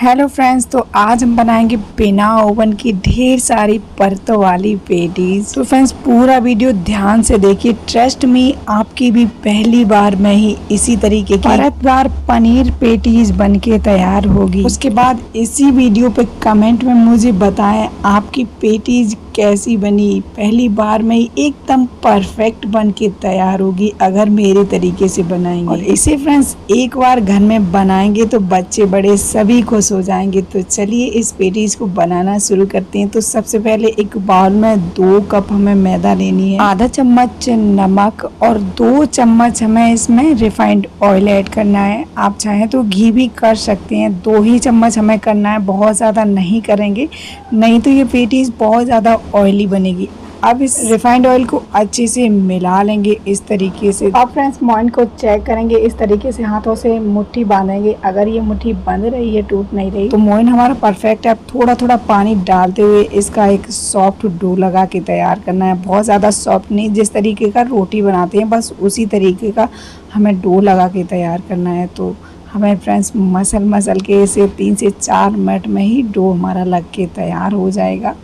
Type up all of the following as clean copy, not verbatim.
Hello friends, तो आज हम बनाएंगे बिना ओवन की ढेर सारी परतों वाली पेटीज। तो फ्रेंड्स पूरा वीडियो ध्यान से देखिए। ट्रस्ट मी, आपकी भी पहली बार में ही इसी तरीके की परतवार पनीर पेटीज बनके तैयार होगी। उसके बाद इसी वीडियो पे कमेंट में मुझे बताएं आपकी पेटीज कैसी बनी। पहली बार में ही एकदम परफेक्ट बनके तैयार होगी अगर मेरे तरीके से बनाएंगे। और इसे फ्रेंड्स एक बार घर में बनाएंगे तो बच्चे बड़े सभी खुश हो जाएंगे। तो चलिए इस पेटीज को बनाना शुरू करते हैं। तो सबसे पहले एक बाउल में 2 कप हमें मैदा लेनी है, आधा चम्मच नमक और 2 चम्मच हमें इसमें रिफाइंड ऑयल ऐड करना है। आप चाहें तो घी भी कर सकते हैं। 2 ही चम्मच हमें करना है, बहुत ज़्यादा नहीं करेंगे, नहीं तो ये पेटीज बहुत ज़्यादा ऑयली बनेगी। अब इस रिफाइंड ऑयल को अच्छे से मिला लेंगे इस तरीके से। अब फ्रेंड्स मोइन को चेक करेंगे, इस तरीके से हाथों से मुट्ठी बांधेंगे। अगर ये मुट्ठी बंध रही है, टूट नहीं रही, तो मोइन हमारा परफेक्ट है। अब थोड़ा थोड़ा पानी डालते हुए इसका एक सॉफ्ट डो लगा के तैयार करना है। बहुत ज़्यादा सॉफ्ट नहीं, जिस तरीके का रोटी बनाते हैं बस उसी तरीके का हमें डो लगा के तैयार करना है। तो हमें फ्रेंड्स मसल के इसे 3 से 4 मिनट में ही डो हमारा लग के तैयार हो जाएगा।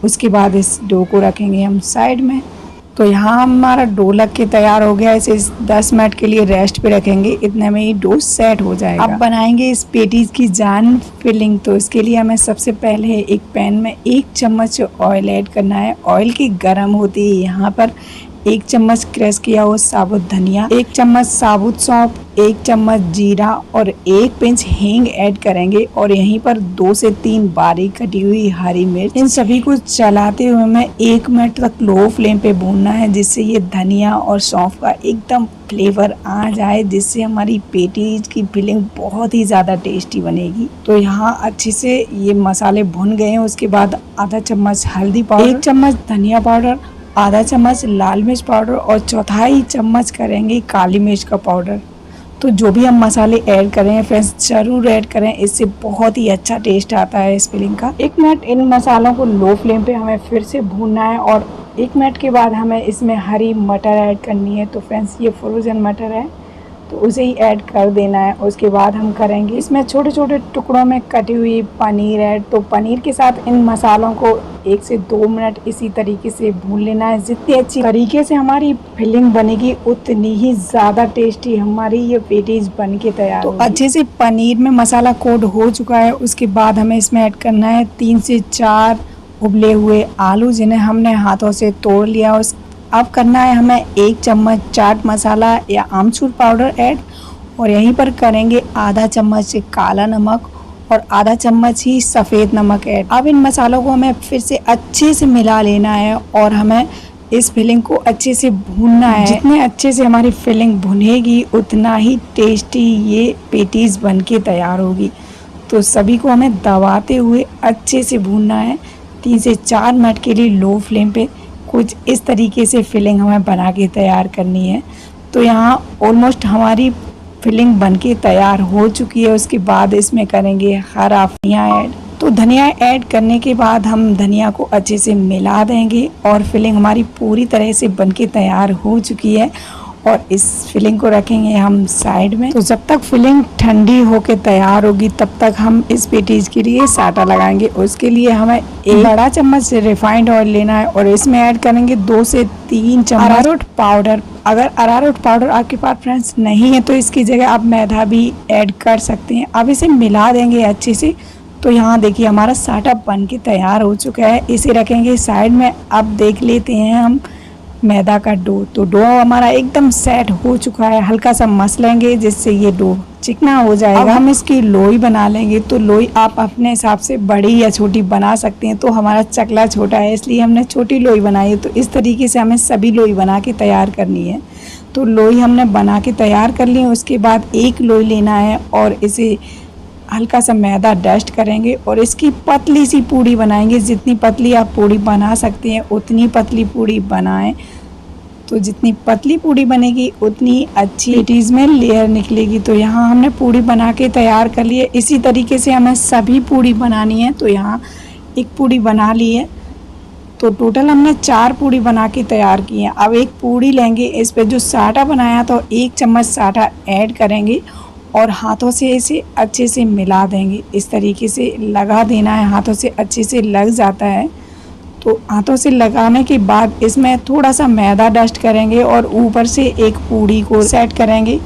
उसके बाद इस डो को रखेंगे हम साइड में। तो यहाँ हमारा डो लग के तैयार हो गया। इसे 10 मिनट के लिए रेस्ट पे रखेंगे, इतने में ही डो सेट हो जाएगा। अब बनाएंगे इस पेटीज की जान फिलिंग। तो इसके लिए हमें सबसे पहले एक पैन में 1 चम्मच ऑयल ऐड करना है। ऑयल की गर्म होती है, यहाँ पर 1 चम्मच क्रश किया हुआ साबुत धनिया, 1 चम्मच साबुत सौंफ, 1 चम्मच जीरा और 1 पिंच हींग ऐड करेंगे। और यहीं पर 2 से 3 बारीक कटी हुई हरी मिर्च। इन सभी को चलाते हुए हमें 1 मिनट तक लो फ्लेम पे भूनना है, जिससे ये धनिया और सौंफ का एकदम फ्लेवर आ जाए, जिससे हमारी पेटीज की फिलिंग बहुत ही ज़्यादा टेस्टी बनेगी। तो यहाँ अच्छे से ये मसाले भुन गए हैं। उसके बाद आधा चम्मच हल्दी पाउडर, 1 चम्मच धनिया पाउडर, आधा चम्मच लाल मिर्च पाउडर और 1/4 चम्मच करेंगे काली मिर्च का पाउडर। तो जो भी हम मसाले ऐड करें फ्रेंड्स ज़रूर ऐड करें, इससे बहुत ही अच्छा टेस्ट आता है इस फिलिंग का। 1 मिनट इन मसालों को लो फ्लेम पे हमें फिर से भूनना है। और 1 मिनट के बाद हमें इसमें हरी मटर ऐड करनी है। तो फ्रेंड्स ये फ्रोज़न मटर है, तो उसे ही ऐड कर देना है। उसके बाद हम करेंगे इसमें छोटे छोटे टुकड़ों में कटी हुई पनीर ऐड। तो पनीर के साथ इन मसालों को 1 से 2 मिनट इसी तरीके से भून लेना है। जितनी अच्छी तरीके से हमारी फिलिंग बनेगी उतनी ही ज़्यादा टेस्टी हमारी ये पेटीज बन के तैयार होगी। तो अच्छे से पनीर में मसाला कोट हो चुका है। उसके बाद हमें इसमें ऐड करना है 3 से 4 उबले हुए आलू, जिन्हें हमने हाथों से तोड़ लिया। अब करना है हमें 1 चम्मच चाट मसाला या आमचूर पाउडर ऐड। और यहीं पर करेंगे आधा चम्मच काला नमक और आधा चम्मच ही सफ़ेद नमक ऐड। अब इन मसालों को हमें फिर से अच्छे से मिला लेना है और हमें इस फिलिंग को अच्छे से भूनना है। जितने अच्छे से हमारी फिलिंग भुनेगी उतना ही टेस्टी ये पेटीज बनके तैयार होगी। तो सभी को हमें दबाते हुए अच्छे से भूनना है 3 से 4 मिनट के लिए लो फ्लेम पे। कुछ इस तरीके से फिलिंग हमें बना के तैयार करनी है। तो यहाँ ऑलमोस्ट हमारी फिलिंग बनके तैयार हो चुकी है। उसके बाद इसमें करेंगे हरा धनिया ऐड। तो धनिया ऐड करने के बाद हम धनिया को अच्छे से मिला देंगे और फिलिंग हमारी पूरी तरह से बनके तैयार हो चुकी है। और इस फिलिंग को रखेंगे हम साइड में। तो जब तक फिलिंग ठंडी होके तैयार होगी तब तक हम इस पेटीज के लिए साटा लगाएंगे। उसके लिए हमें 1 बड़ा चम्मच रिफाइंड ऑयल लेना है और इसमें ऐड करेंगे 2 से 3 चम्मच अरारोट पाउडर। अगर अरारोट पाउडर आपके पास फ्रेंड्स नहीं है तो इसकी जगह आप मैदा भी ऐड कर सकते हैं। अब इसे मिला देंगे अच्छे से। तो यहाँ देखिए हमारा साटा बन के तैयार हो चुका है। इसे रखेंगे साइड में। अब देख लेते हैं हम मैदा का डो। तो डो हमारा एकदम सेट हो चुका है। हल्का सा मस लेंगे जिससे ये डो चिकना हो जाएगा। अब हम इसकी लोई बना लेंगे। तो लोई आप अपने हिसाब से बड़ी या छोटी बना सकते हैं। तो हमारा चकला छोटा है इसलिए हमने छोटी लोई बनाई है। तो इस तरीके से हमें सभी लोई बना के तैयार करनी है। तो लोई हमने बना के तैयार कर ली। उसके बाद एक लोई लेना है और इसे हल्का सा मैदा डस्ट करेंगे और इसकी पतली सी पूड़ी बनाएंगे। जितनी पतली आप पूड़ी बना सकते हैं उतनी पतली पूड़ी बनाएं। तो जितनी पतली पूड़ी बनेगी उतनी अच्छी पेटीज में लेयर निकलेगी। तो यहाँ हमने पूड़ी बना के तैयार कर ली है। इसी तरीके से हमें सभी पूड़ी बनानी है। तो यहाँ एक पूड़ी बना ली है। तो टोटल हमने 4 पूड़ी बना के तैयार की है। अब एक पूड़ी लेंगे, इस पर जो साटा बनाया तो 1 चम्मच साटा ऐड करेंगे और हाथों से इसे अच्छे से मिला देंगे। इस तरीके से लगा देना है, हाथों से अच्छे से लग जाता है। तो हाथों से लगाने के बाद इसमें थोड़ा सा मैदा डस्ट करेंगे और ऊपर से एक पूड़ी को सेट करेंगे।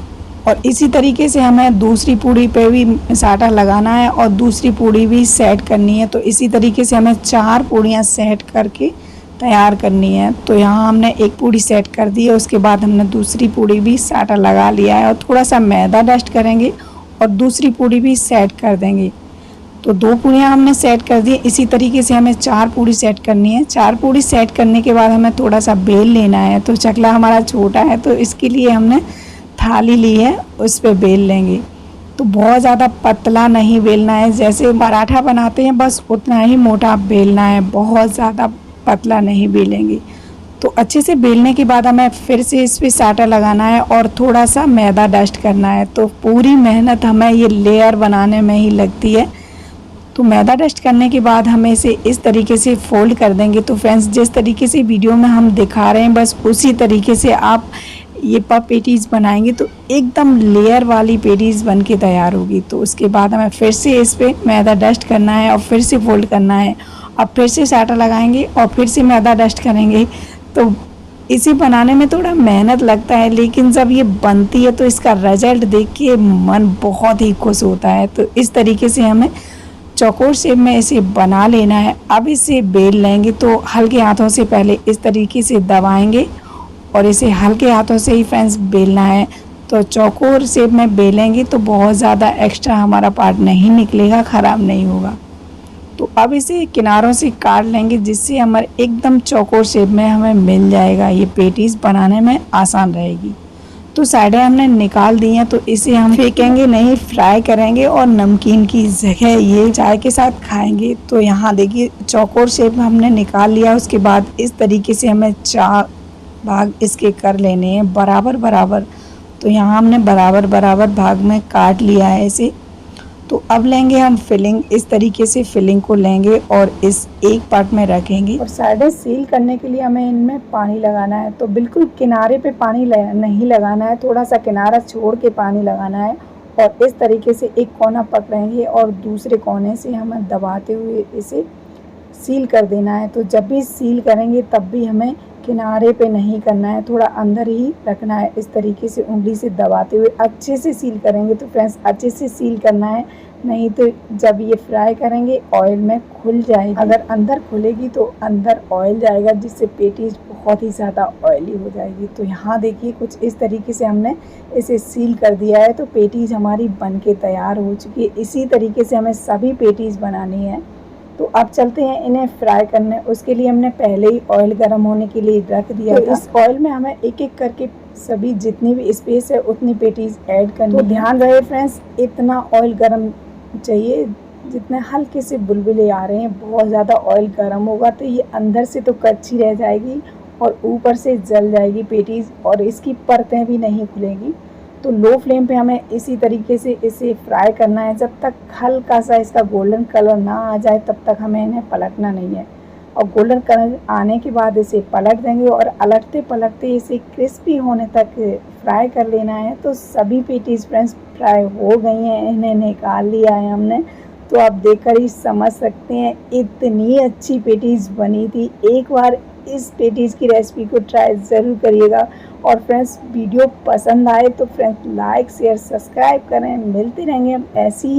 और इसी तरीके से हमें दूसरी पूड़ी पे भी साटा लगाना है और दूसरी पूड़ी भी सेट करनी है। तो इसी तरीके से हमें 4 पूड़ियाँ सेट करके तैयार करनी है। तो यहाँ हमने एक पूड़ी सेट कर दी है, उसके बाद हमने दूसरी पूड़ी भी साटा लगा लिया है और थोड़ा सा मैदा डस्ट करेंगे और दूसरी पूड़ी भी सेट कर देंगे। तो 2 पूड़ियाँ हमने सेट कर दी। इसी तरीके से हमें 4 पूड़ी सेट करनी है। 4 पूड़ी सेट करने के बाद हमें थोड़ा सा बेल लेना है। तो चकला हमारा छोटा है तो इसके लिए हमने थाली ली है, उस पर बेल लेंगे। तो बहुत ज़्यादा पतला नहीं बेलना है, जैसे पराठा बनाते हैं बस उतना ही मोटा बेलना है, बहुत ज़्यादा पतला नहीं बेलेंगे। तो अच्छे से बेलने के बाद हमें फिर से इस पर साटा लगाना है और थोड़ा सा मैदा डस्ट करना है। तो पूरी मेहनत हमें ये लेयर बनाने में ही लगती है। तो मैदा डस्ट करने के बाद हमें इसे इस तरीके से फोल्ड कर देंगे। तो फ्रेंड्स, जिस तरीके से वीडियो में हम दिखा रहे हैं बस उसी तरीके से आप ये पफ पेटीज़ बनाएंगे तो एकदम लेयर वाली पेटीज़ बन के तैयार होगी। तो उसके बाद हमें फिर से इस पर मैदा डस्ट करना है और फिर से फोल्ड करना है और फिर से साटा लगाएंगे और फिर से मैदा डस्ट करेंगे। तो इसे बनाने में थोड़ा मेहनत लगता है, लेकिन जब ये बनती है तो इसका रिजल्ट देख के मन बहुत ही खुश होता है। तो इस तरीके से हमें चौकोर शेप में इसे बना लेना है। अब इसे बेल लेंगे तो हल्के हाथों से पहले इस तरीके से दबाएंगे और इसे हल्के हाथों से ही फ्रेंड्स बेलना है। तो चौकोर शेप में बेलेंगे तो बहुत ज़्यादा एक्स्ट्रा हमारा पार्ट नहीं निकलेगा, ख़राब नहीं होगा। तो अब इसे किनारों से काट लेंगे जिससे हमारे एकदम चौकोर शेप में हमें मिल जाएगा। ये पेटीज़ बनाने में आसान रहेगी। तो साइडें हमने निकाल दी हैं, तो इसे हम फेंकेंगे नहीं, फ्राई करेंगे और नमकीन की जगह ये चाय के साथ खाएंगे। तो यहाँ देखिए चौकोर शेप हमने निकाल लिया। उसके बाद इस तरीके से हमें 4 भाग इसके कर लेने हैं बराबर बराबर। तो यहाँ हमने बराबर बराबर भाग में काट लिया है इसे। तो अब लेंगे हम फिलिंग, इस तरीके से फिलिंग को लेंगे और इस एक पार्ट में रखेंगे और साइडें सील करने के लिए हमें इनमें पानी लगाना है। तो बिल्कुल किनारे पे पानी नहीं लगाना है, थोड़ा सा किनारा छोड़ के पानी लगाना है। और इस तरीके से एक कोना पकड़ेंगे और दूसरे कोने से हमें दबाते हुए इसे सील कर देना है। तो जब भी सील करेंगे तब भी हमें किनारे पे नहीं करना है, थोड़ा अंदर ही रखना है। इस तरीके से उंगली से दबाते हुए अच्छे से सील करेंगे। तो फ्रेंड्स, अच्छे से सील करना है, नहीं तो जब ये फ्राई करेंगे ऑयल में खुल जाएगी। अगर अंदर खुलेगी तो अंदर ऑयल जाएगा जिससे पेटीज बहुत ही ज़्यादा ऑयली हो जाएगी। तो यहाँ देखिए कुछ इस तरीके से हमने इसे सील कर दिया है। तो पेटीज हमारी बन के तैयार हो चुकी है। इसी तरीके से हमें सभी पेटीज बनानी है। तो अब चलते हैं इन्हें फ्राई करने। उसके लिए हमने पहले ही ऑयल गर्म होने के लिए रख दिया था। इस ऑयल में हमें एक एक करके सभी जितनी भी स्पेस है उतनी पेटीज ऐड करनी है। तो ध्यान रहे फ्रेंड्स, इतना ऑयल गर्म चाहिए जितने हल्के से बुलबुले आ रहे हैं। बहुत ज़्यादा ऑयल गर्म होगा तो ये अंदर से तो कच्ची रह जाएगी और ऊपर से जल जाएगी पेटीज और इसकी परतें भी नहीं खुलेगी। तो लो फ्लेम पे हमें इसी तरीके से इसे फ्राई करना है। जब तक हल्का सा इसका गोल्डन कलर ना आ जाए तब तक हमें इन्हें पलटना नहीं है। और गोल्डन कलर आने के बाद इसे पलट देंगे और अलटते पलटते इसे क्रिस्पी होने तक फ्राई कर लेना है। तो सभी पेटीज फ्रेंड्स फ्राई हो गई हैं, इन्हें निकाल लिया है हमने। तो आप देखकर ही समझ सकते हैं इतनी अच्छी पेटीज बनी थी। एक बार इस पेटीज़ की रेसिपी को ट्राई ज़रूर करिएगा। और फ्रेंड्स, वीडियो पसंद आए तो फ्रेंड्स लाइक शेयर सब्सक्राइब करें। मिलते रहेंगे हम ऐसी ही